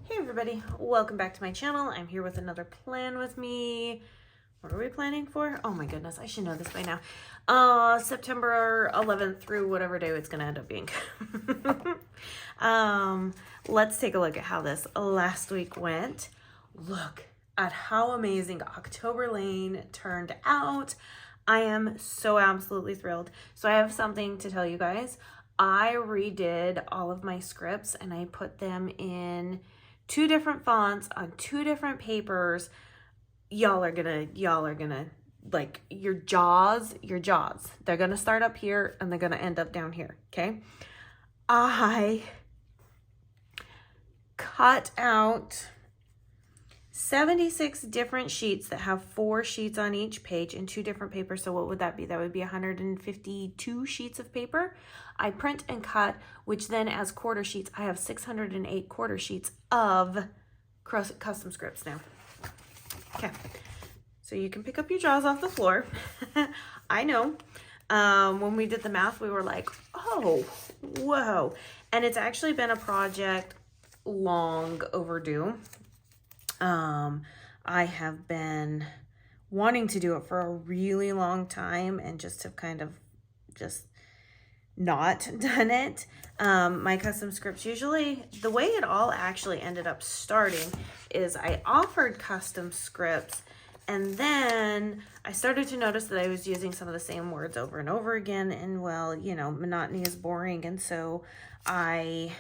Hey everybody, welcome back to my channel. I'm here with another plan with me. What are we planning for? Oh my goodness, I should know this by now. September 11th through whatever day it's gonna end up being. Let's take a look at how this last week went. Look at how amazing October Lane turned out. I am so absolutely thrilled. So I have something to tell you guys. I redid all of my scripts and I put them in 2 different fonts on 2 different papers. Y'all are gonna like your jaws. They're gonna start up here and they're gonna end up down here, okay? I cut out 76 different sheets that have 4 sheets on each page in 2 different papers. So what would that be? That would be 152 sheets of paper. I print and cut, which then as quarter sheets, I have 608 quarter sheets of custom scripts now. Okay, so you can pick up your jaws off the floor. I know. When we did the math, we were like, oh, whoa. And it's actually been a project long overdue. I have been wanting to do it for a really long time and just have kind of just not done it. My custom scripts, usually the way it all actually ended up starting is I offered custom scripts and then I started to notice that I was using some of the same words over and over again, and well, you know, monotony is boring, and so I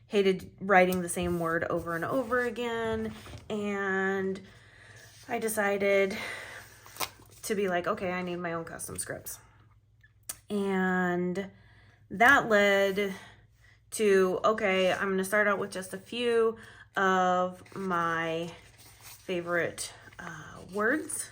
hated writing the same word over and over again, and I decided to be like, okay, I need my own custom scripts. And that led to, okay, I'm gonna start out with just a few of my favorite words,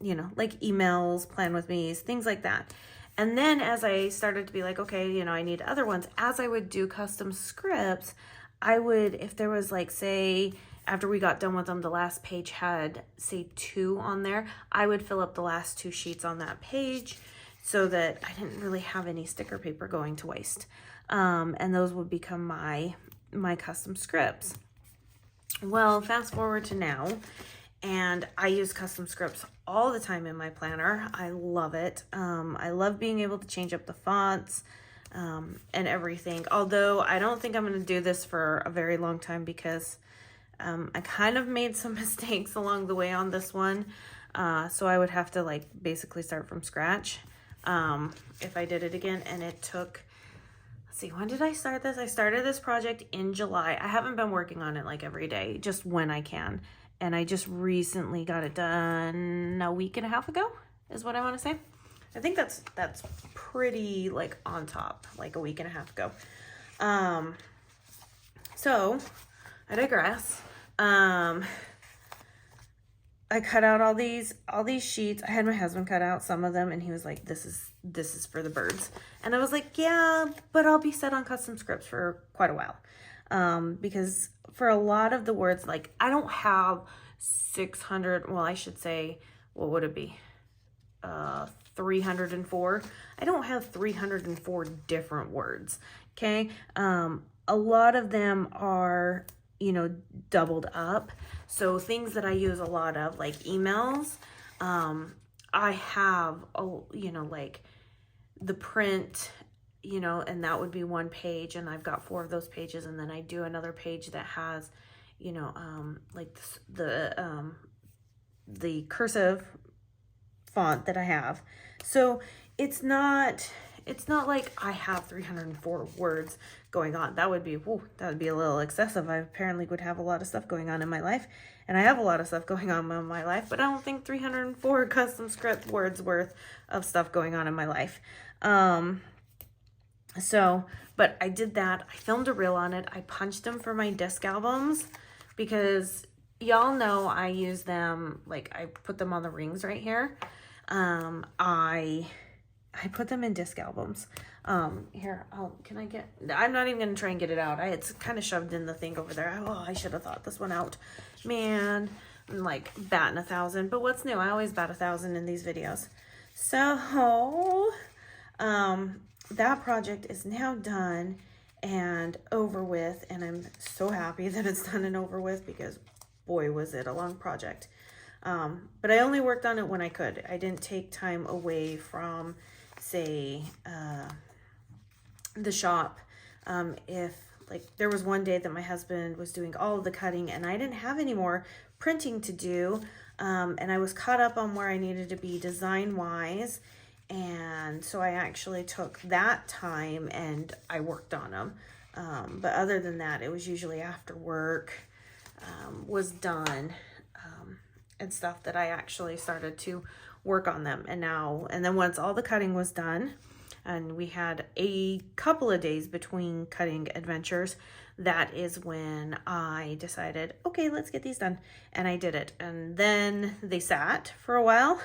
you know, like emails, plan with me's, things like that. And then as I started to be like, okay, you know, I need other ones, as I would do custom scripts, I would, if there was like, say, after we got done with them, the last page had, say, 2 on there, I would fill up the last 2 sheets on that page so that I didn't really have any sticker paper going to waste. And those would become my custom scripts. Well, fast forward to now, and I use custom scripts all the time in my planner. I love it. I love being able to change up the fonts and everything. Although I don't think I'm going to do this for a very long time because I kind of made some mistakes along the way on this one. So I would have to like basically start from scratch if I did it again. And it took, let's see, when did I start this? I started this project in July. I haven't been working on it like every day, just when I can. And I just recently got it done a week and a half ago, is what I want to say. I think that's pretty like on top, like a week and a half ago. So I digress. I cut out all these sheets. I had my husband cut out some of them, and he was like, this is for the birds. And I was like, yeah, but I'll be set on custom scripts for quite a while. Because for a lot of the words, like I don't have 600, well, I should say, what would it be? 304. I don't have 304 different words. Okay. A lot of them are, you know, doubled up. So things that I use a lot of, like emails, I have, you know, like the print, you know, and that would be 1 page, and I've got 4 of those pages, and then I do another page that has, you know, like the cursive font that I have. So it's not like I have 304 words going on. That would be a little excessive. I apparently would have a lot of stuff going on in my life, and I have a lot of stuff going on in my life, but I don't think 304 custom script words worth of stuff going on in my life. So, but I did that. I filmed a reel on it. I punched them for my disc albums because y'all know I use them, like I put them on the rings right here. I put them in disc albums. Here, can I get, I'm not even going to try and get it out. It's kind of shoved in the thing over there. Oh, I should have thought this one out. Man, I'm like batting 1,000, but what's new? I always bat 1,000 in these videos. So, that project is now done and over with, and I'm so happy that it's done and over with, because boy, was it a long project. But I only worked on it when I could. I didn't take time away from, say, the shop. If like there was one day that my husband was doing all of the cutting and I didn't have any more printing to do, and I was caught up on where I needed to be design wise, and so I actually took that time and I worked on them. But other than that, it was usually after work was done, and stuff, that I actually started to work on them. And then once all the cutting was done, and we had a couple of days between cutting adventures, that is when I decided, okay, let's get these done. And I did it. And then they sat for a while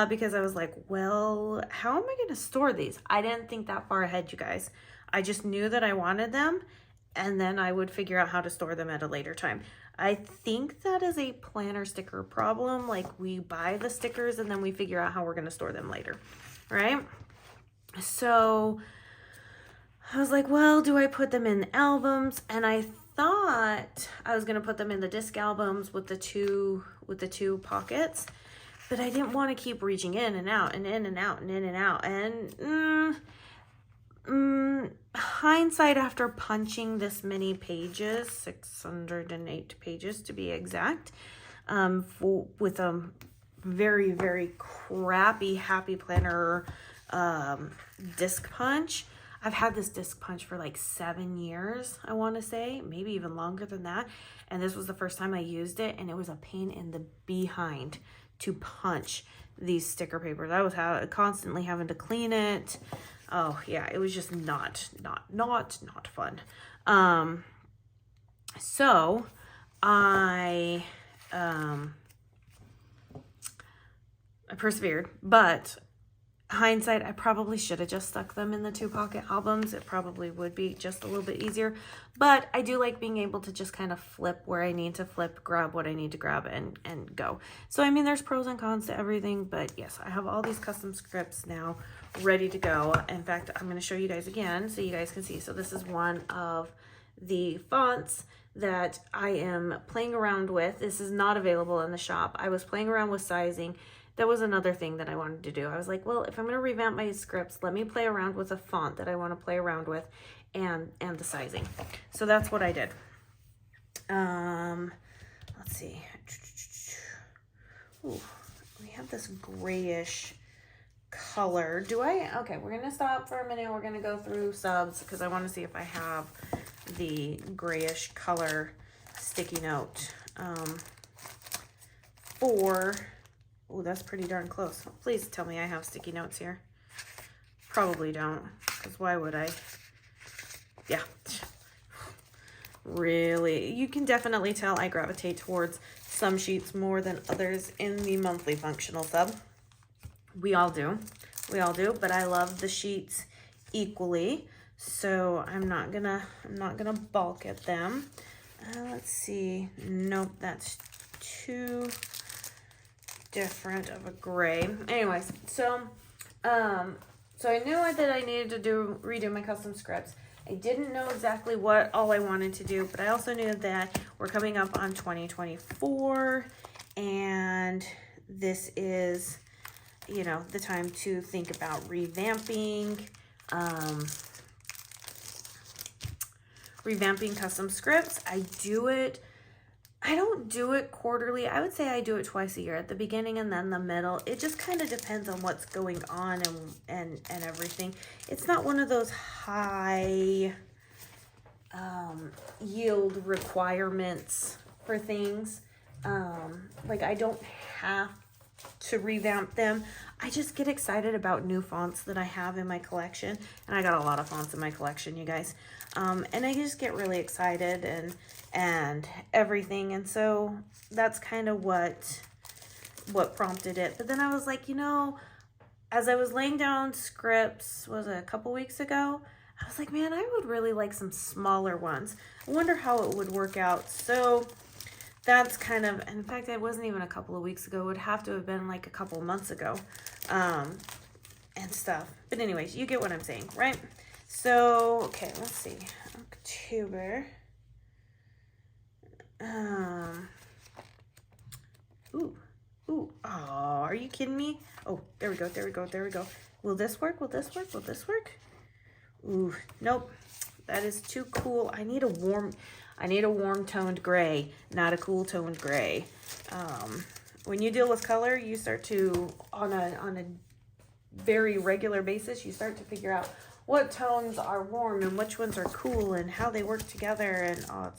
because I was like, well, how am I going to store these? I didn't think that far ahead, you guys. I just knew that I wanted them, and then I would figure out how to store them at a later time. I think that is a planner sticker problem. Like, we buy the stickers and then we figure out how we're going to store them later, right? So I was like, well, do I put them in albums? And I thought I was going to put them in the disc albums with the two pockets, but I didn't want to keep reaching in and out and in and out and in and out. And hindsight, after punching this many pages, 608 pages to be exact, with a very, very crappy Happy Planner disc punch. I've had this disc punch for like 7 years, I want to say, maybe even longer than that. And this was the first time I used it, and it was a pain in the behind to punch these sticker papers. I was constantly having to clean it. Oh yeah, it was just not fun. So I persevered, but hindsight, I probably should have just stuck them in the 2-pocket albums. It probably would be just a little bit easier, but I do like being able to just kind of flip where I need to flip, grab what I need to grab, and go. So I mean, there's pros and cons to everything, but yes, I have all these custom scripts now ready to go. In fact, I'm going to show you guys again so you guys can see. So this is one of the fonts that I am playing around with. This is not available in the shop. I was playing around with sizing. That was another thing that I wanted to do. I was like, well, if I'm going to revamp my scripts, let me play around with a font that I want to play around with, and the sizing. So that's what I did. Let's see. Ooh, we have this grayish color. Okay, we're going to stop for a minute. We're going to go through subs because I want to see if I have the grayish color sticky note oh, that's pretty darn close. Please tell me I have sticky notes here. Probably don't, because why would I? Yeah. Really, you can definitely tell I gravitate towards some sheets more than others in the monthly functional sub. We all do, but I love the sheets equally, so I'm not gonna balk at them. Let's see. Nope, that's too different of a gray. Anyways, so I knew that I needed to redo my custom scripts. I didn't know exactly what all I wanted to do, but I also knew that we're coming up on 2024, and this is, you know, the time to think about revamping custom scripts. I don't do it quarterly. I would say I do it twice a year, at the beginning and then the middle. It just kind of depends on what's going on and everything. It's not one of those high yield requirements for things. Like, I don't have to revamp them. I just get excited about new fonts that I have in my collection, and I got a lot of fonts in my collection, you guys. And I just get really excited and everything, and so that's kind of what prompted it. But then I was like, you know, as I was laying down scripts, was it a couple weeks ago, I was like, man, I would really like some smaller ones. I wonder how it would work out. So that's kind of, in fact, it wasn't even a couple of weeks ago. It would have to have been like a couple of months ago. And and stuff. But anyways, you get what I'm saying, right? So, okay, let's see. October. Ooh, oh, are you kidding me? Oh, there we go, there we go, there we go. Will this work? Will this work? Will this work? Ooh, nope. That is too cool. I need a warm toned gray, not a cool toned gray. When you deal with color, you start to, on a very regular basis, you start to figure out what tones are warm and which ones are cool and how they work together. And oh,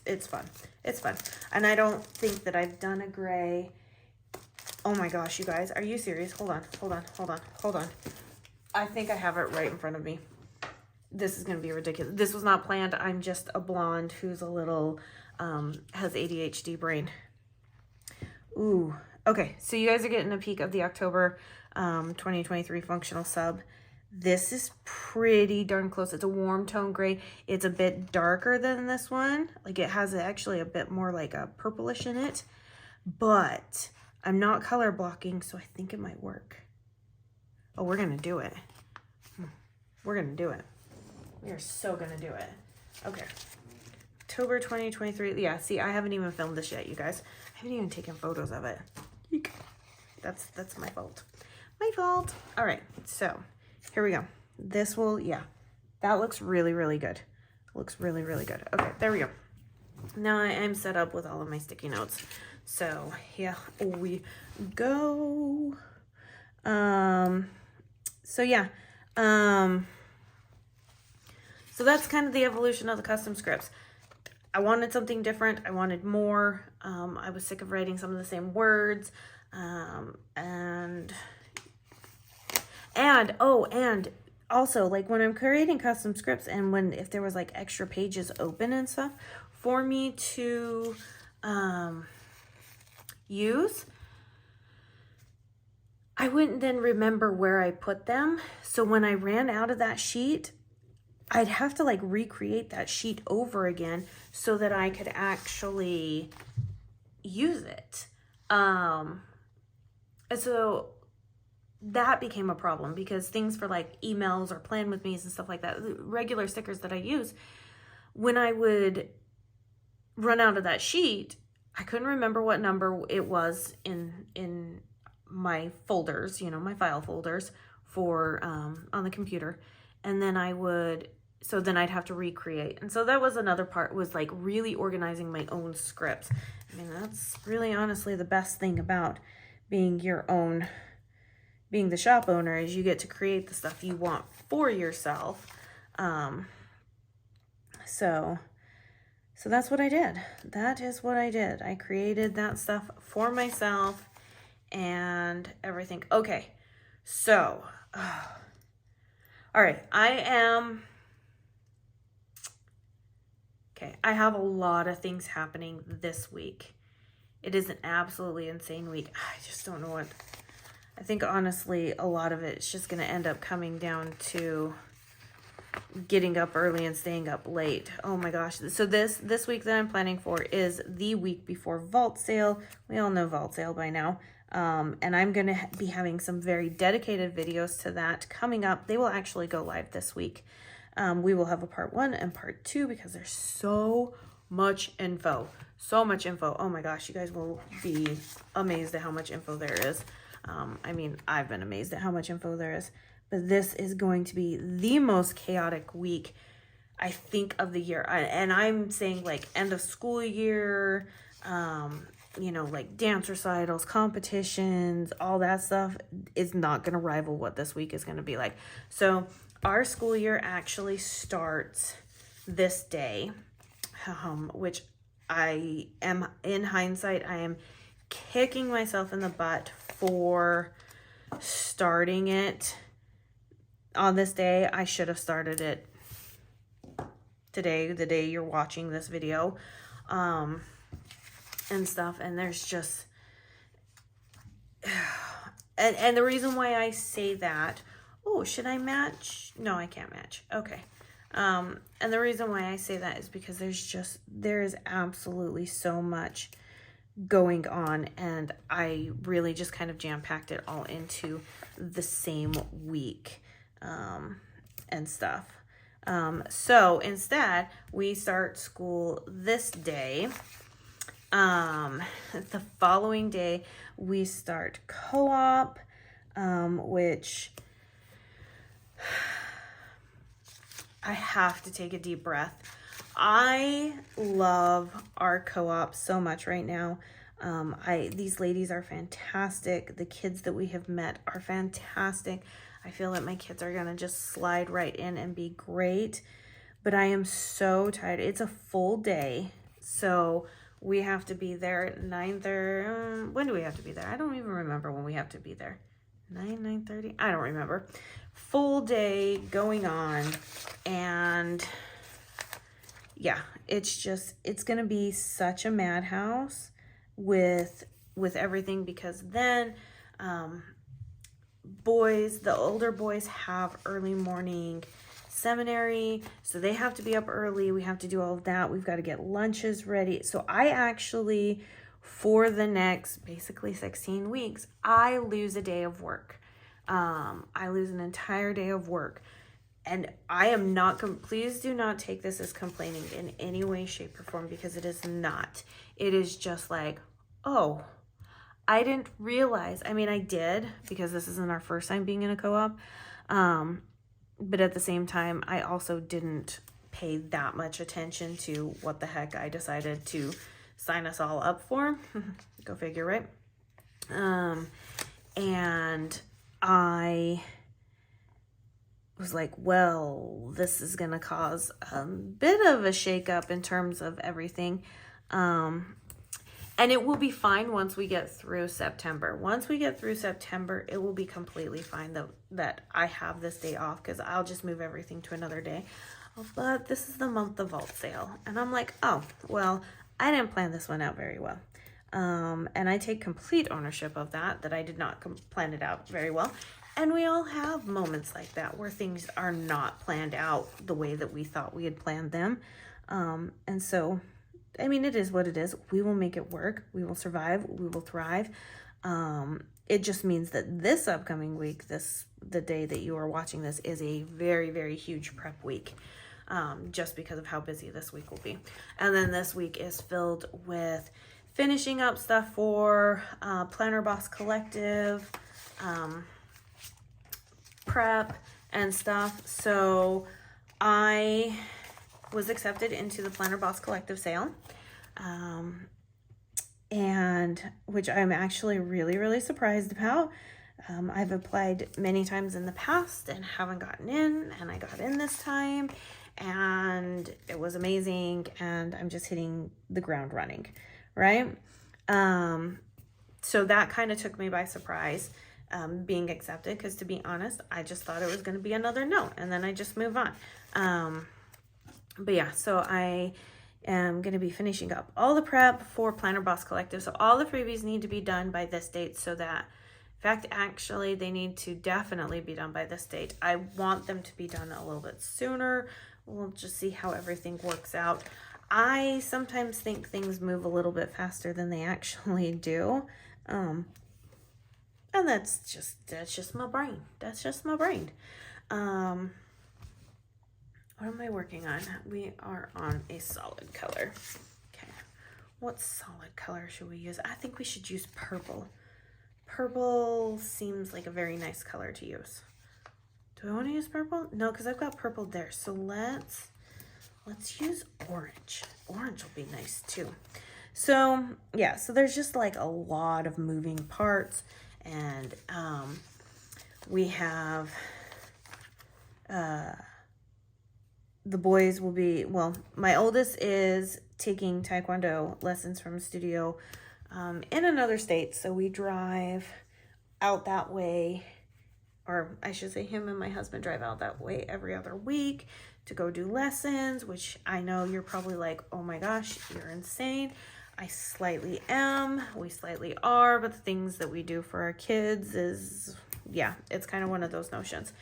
it's fun. It's fun. And I don't think that I've done a gray. Oh my gosh, you guys, are you serious? Hold on. I think I have it right in front of me. This is going to be ridiculous. This was not planned. I'm just a blonde who's a little, has ADHD brain. Ooh. Okay, so you guys are getting a peek of the October 2023 functional sub. This is pretty darn close. It's a warm tone gray. It's a bit darker than this one. Like it has actually a bit more like a purplish in it. But I'm not color blocking, so I think it might work. Oh, we're going to do it. We're going to do it. We are so going to do it. Okay. October 2023. Yeah, see, I haven't even filmed this yet, you guys. I haven't even taken photos of it. Eek. That's my fault. My fault. All right, so here we go. This will, yeah, that looks really, really good. Looks really, really good. Okay, there we go. Now I am set up with all of my sticky notes. So here we go. So yeah, so that's kind of the evolution of the custom scripts. I wanted something different. I wanted more. I was sick of writing some of the same words. And also, like when I'm creating custom scripts and if there was like extra pages open and stuff for me to use, I wouldn't then remember where I put them. So when I ran out of that sheet, I'd have to like recreate that sheet over again so that I could actually use it. And so that became a problem because things for like emails or plan with me's and stuff like that, regular stickers that I use, when I would run out of that sheet, I couldn't remember what number it was in my folders, you know, my file folders for on the computer. And then then I'd have to recreate. And so that was another part, was like really organizing my own scripts. I mean, that's really honestly the best thing about being the shop owner, is you get to create the stuff you want for yourself. So that's what I did. That is what I did. I created that stuff for myself and everything. Okay, so, all right, I have a lot of things happening this week. It is an absolutely insane week. I just don't know what, I think honestly, a lot of it's just going to end up coming down to getting up early and staying up late. Oh my gosh. So this week that I'm planning for is the week before vault sale. We all know vault sale by now. And I'm going to be having some very dedicated videos to that coming up. They will actually go live this week. We will have a part 1 and part 2 because there's so much info. So much info. Oh my gosh, you guys will be amazed at how much info there is. I mean, I've been amazed at how much info there is. But this is going to be the most chaotic week, I think, of the year. And I'm saying like end of school year, you know, like dance recitals, competitions, all that stuff is not going to rival what this week is going to be like. So our school year actually starts this day, which I am, in hindsight, I am kicking myself in the butt for starting it on this day. I should have started it today, the day you're watching this video, and stuff. And there's just, and the reason why I say that, oh, should I match? No, I can't match. Okay. And the reason why I say that is because there is absolutely so much going on, and I really just kind of jam-packed it all into the same week and stuff. So instead, we start school this day. The following day, we start co-op, which I have to take a deep breath. I love our co-op so much right now. These ladies are fantastic. The kids that we have met are fantastic. I feel that my kids are gonna just slide right in and be great, but I am so tired. It's a full day, so we have to be there at 9:30. When do we have to be there? I don't even remember when we have to be there. 9:30? I don't remember. Full day going on, and yeah, it's gonna be such a madhouse with everything, because then the older boys have early morning seminary, so they have to be up early. We have to do all of that. We've got to get lunches ready. So I actually, for the next basically 16 weeks, I lose a day of work. I lose an entire day of work. And I am not, please do not take this as complaining in any way, shape, or form, because it is not. It is just like, oh, I didn't realize. I mean, I did, because this isn't our first time being in a co-op. But at the same time, I also didn't pay that much attention to what the heck I decided to sign us all up for. Go figure, right? And I was like, well, this is going to cause a bit of a shakeup in terms of everything. And it will be fine once we get through September. Once we get through September, it will be completely fine that I have this day off, because I'll just move everything to another day. But this is the month of vault sale. And I'm like, oh, well, I didn't plan this one out very well. And I take complete ownership of that I did not plan it out very well. And we all have moments like that where things are not planned out the way that we thought we had planned them. And so, I mean, it is what it is. We will make it work. We will survive. We will thrive. It just means that this upcoming week, the day that you are watching this, is a very, very huge prep week, just because of how busy this week will be. And then this week is filled with finishing up stuff for Planner Boss Collective, prep and stuff. So I was accepted into the Planner Boss Collective sale, and which I'm actually really, really surprised about. I've applied many times in the past and haven't gotten in, and I got in this time, and it was amazing, and I'm just hitting the ground running, right? So that kind of took me by surprise, being accepted, because to be honest, I just thought it was going to be another no, and then I just move on. But yeah, so I am going to be finishing up all the prep for Planner Boss Collective. So all the freebies need to be done by this date, so that, in fact, actually, they need to definitely be done by this date. I want them to be done a little bit sooner. We'll just see how everything works out. I sometimes think things move a little bit faster than they actually do. And that's just my brain. That's just my brain. What am I working on? We are on a solid color. Okay. What solid color should we use? I think we should use purple. Purple seems like a very nice color to use. Do I want to use purple? No, because I've got purple there. So let's use orange. Orange will be nice too. So yeah, so there's just like a lot of moving parts, and we have the boys will be, well, my oldest is taking Taekwondo lessons from a studio in another state. So we drive out that way, or I should say him and my husband drive out that way every other week to go do lessons, which I know you're probably like, oh my gosh, you're insane. I slightly am. We slightly are, but the things that we do for our kids is, yeah, it's kind of one of those notions.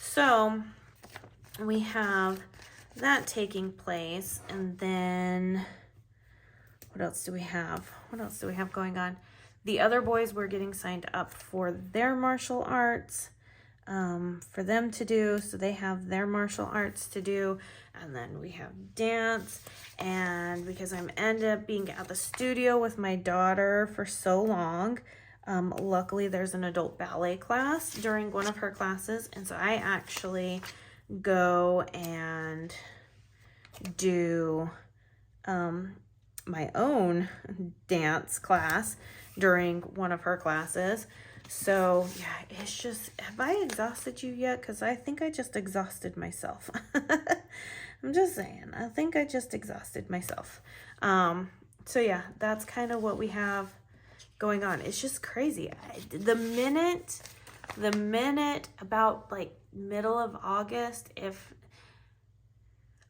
So we have that taking place, and then what else do we have? What else do we have going on? The other boys were getting signed up for their martial arts for them to do. So they have their martial arts to do. And then we have dance. And because I'm ended up being at the studio with my daughter for so long, luckily there's an adult ballet class during one of her classes. And so I actually go and do my own dance class during one of her classes. So yeah, it's just, have I exhausted you yet? Because I think I just exhausted myself. I'm just saying, I think I just exhausted myself. So yeah, that's kind of what we have going on. It's just crazy. The minute about like middle of August, if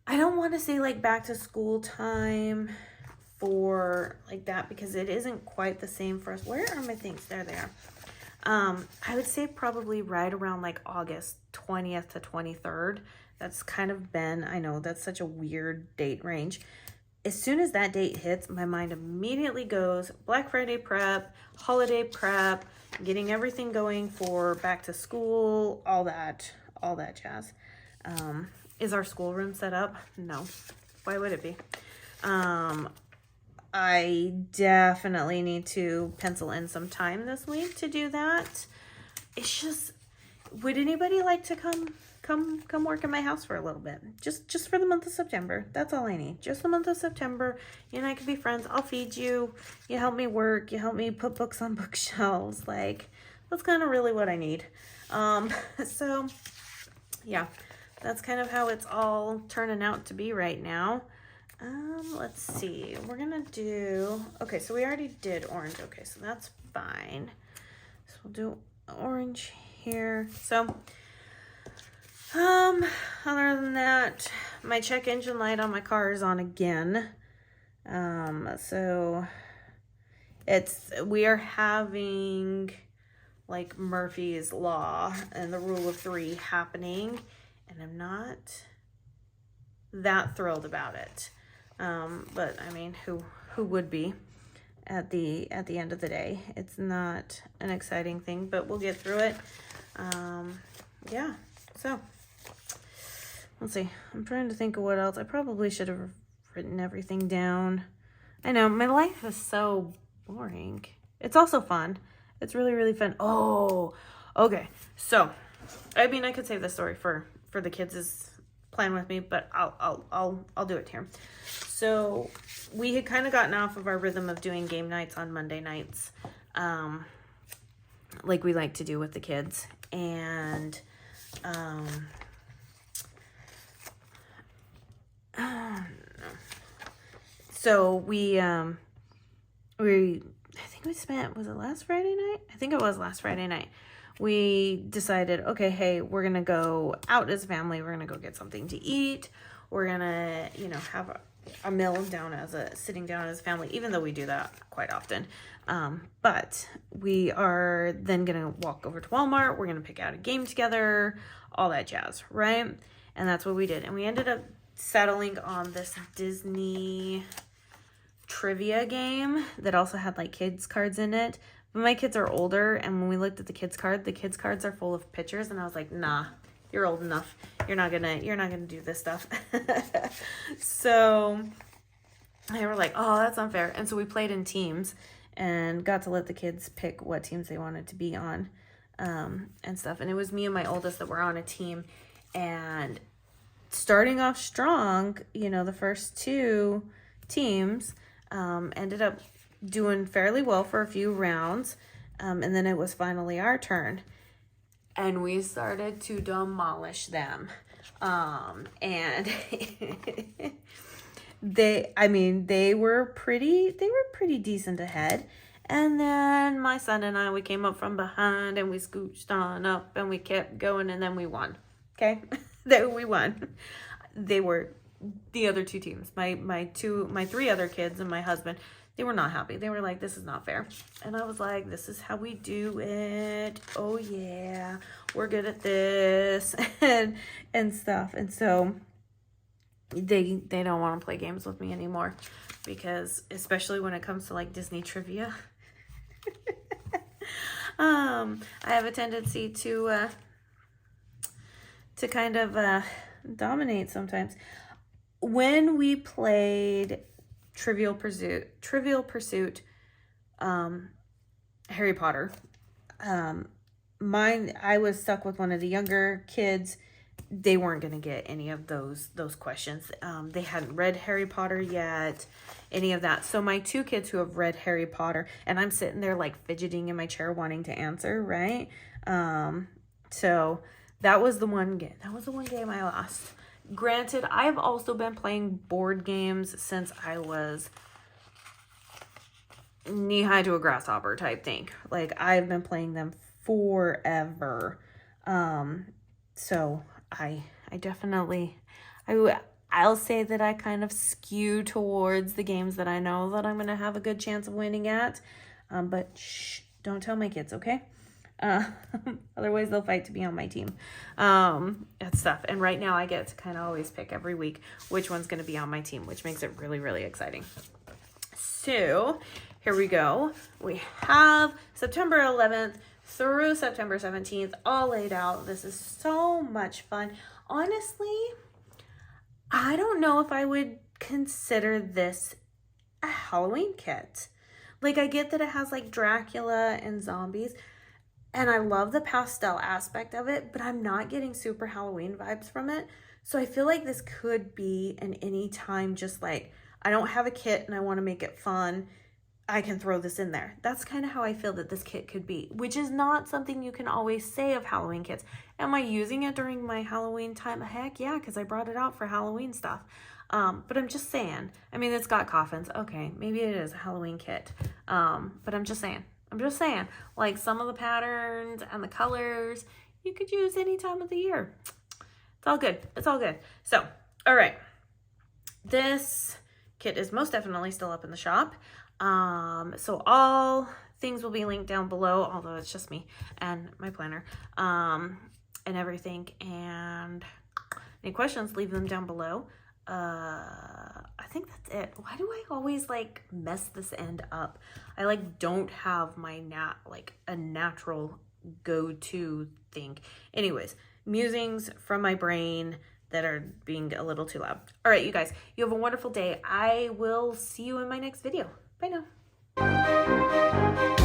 I don't want to say like back to school time for like that, because it isn't quite the same for us. Where are my things? There they are. I would say probably right around like August 20th to 23rd. That's kind of been, I know that's such a weird date range. As soon as that date hits, my mind immediately goes Black Friday prep, holiday prep, getting everything going for back to school, all that jazz. Is our schoolroom set up? No. Why would it be? I definitely need to pencil in some time this week to do that. It's just, would anybody like to come work in my house for a little bit? Just for the month of September. That's all I need. Just the month of September. You and I can be friends. I'll feed you. You help me work. You help me put books on bookshelves. Like, that's kind of really what I need. So yeah, that's kind of how it's all turning out to be right now. Let's see. We're gonna do, okay, so we already did orange. Okay, so that's fine. So we'll do orange here. So, other than that, my check engine light on my car is on again. So we are having like Murphy's Law and the rule of 3 happening, and I'm not that thrilled about it. But I mean, who would be at the end of the day? It's not an exciting thing, but we'll get through it. Yeah, so let's see. I'm trying to think of what else. I probably should have written everything down. I know, my life is so boring. It's also fun. It's really, really fun. Oh, okay. So, I mean, I could save this story for the kids' plan with me, but I'll do it here. So we had kind of gotten off of our rhythm of doing game nights on Monday nights, like we like to do with the kids. And so we I think we spent, was it last Friday night? I think it was last Friday night. We decided, okay, hey, we're going to go out as a family. We're going to go get something to eat. We're going to, have a meal sitting down as a family, even though we do that quite often. But we are then going to walk over to Walmart. We're going to pick out a game together, all that jazz, right? And that's what we did. And we ended up settling on this Disney trivia game that also had like kids cards in it. But my kids are older, and when we looked at the kids cards are full of pictures, and I was like, nah, you're old enough. You're not gonna do this stuff. So they were like, oh, that's unfair. And so we played in teams and got to let the kids pick what teams they wanted to be on, and stuff. And it was me and my oldest that were on a team, and starting off strong, the first 2 teams ended up doing fairly well for a few rounds, and then it was finally our turn, and we started to demolish them, and they were pretty decent ahead. And then my son and I, we came up from behind and we scooched on up and we kept going, and then we won. Okay. Then we won. They were the other 2 teams, my 3 other kids and my husband. They were not happy. They were like, this is not fair. And I was like, this is how we do it. Oh yeah, we're good at this and stuff. And so they don't want to play games with me anymore. because especially when it comes to like Disney trivia, I have a tendency to kind of dominate sometimes. When we played Trivial Pursuit, Harry Potter, I was stuck with one of the younger kids. They weren't going to get any of those questions. They hadn't read Harry Potter yet, any of that. So my two kids who have read Harry Potter, and I'm sitting there like fidgeting in my chair wanting to answer, right? So that was the one game. That was the one game I lost. Granted, I've also been playing board games since I was knee-high to a grasshopper type thing. Like, I've been playing them forever. So I definitely, I'll say that I kind of skew towards the games that I know that I'm going to have a good chance of winning at. But shh, don't tell my kids, okay? Otherwise they'll fight to be on my team. That stuff. And right now I get to kind of always pick every week which one's going to be on my team, which makes it really, really exciting. So here we go. We have September 11th through September 17th all laid out. This is so much fun. Honestly, I don't know if I would consider this a Halloween kit. Like, I get that it has like Dracula and zombies, and I love the pastel aspect of it, but I'm not getting super Halloween vibes from it. So I feel like this could be an anytime, just like, I don't have a kit and I want to make it fun, I can throw this in there. That's kind of how I feel that this kit could be, which is not something you can always say of Halloween kits. Am I using it during my Halloween time? Heck yeah, because I brought it out for Halloween stuff. But I'm just saying, I mean, it's got coffins. Okay, maybe it is a Halloween kit. But I'm just saying, like, some of the patterns and the colors you could use any time of the year. It's all good. It's all good. So, all right. This kit is most definitely still up in the shop. So all things will be linked down below, although it's just me and my planner, and everything. And any questions, leave them down below. I think that's it. Why do I always like mess this end up? I like don't have my a natural go-to thing. Anyways, musings from my brain that are being a little too loud. All right, you guys, you have a wonderful day. I will see you in my next video. Bye now.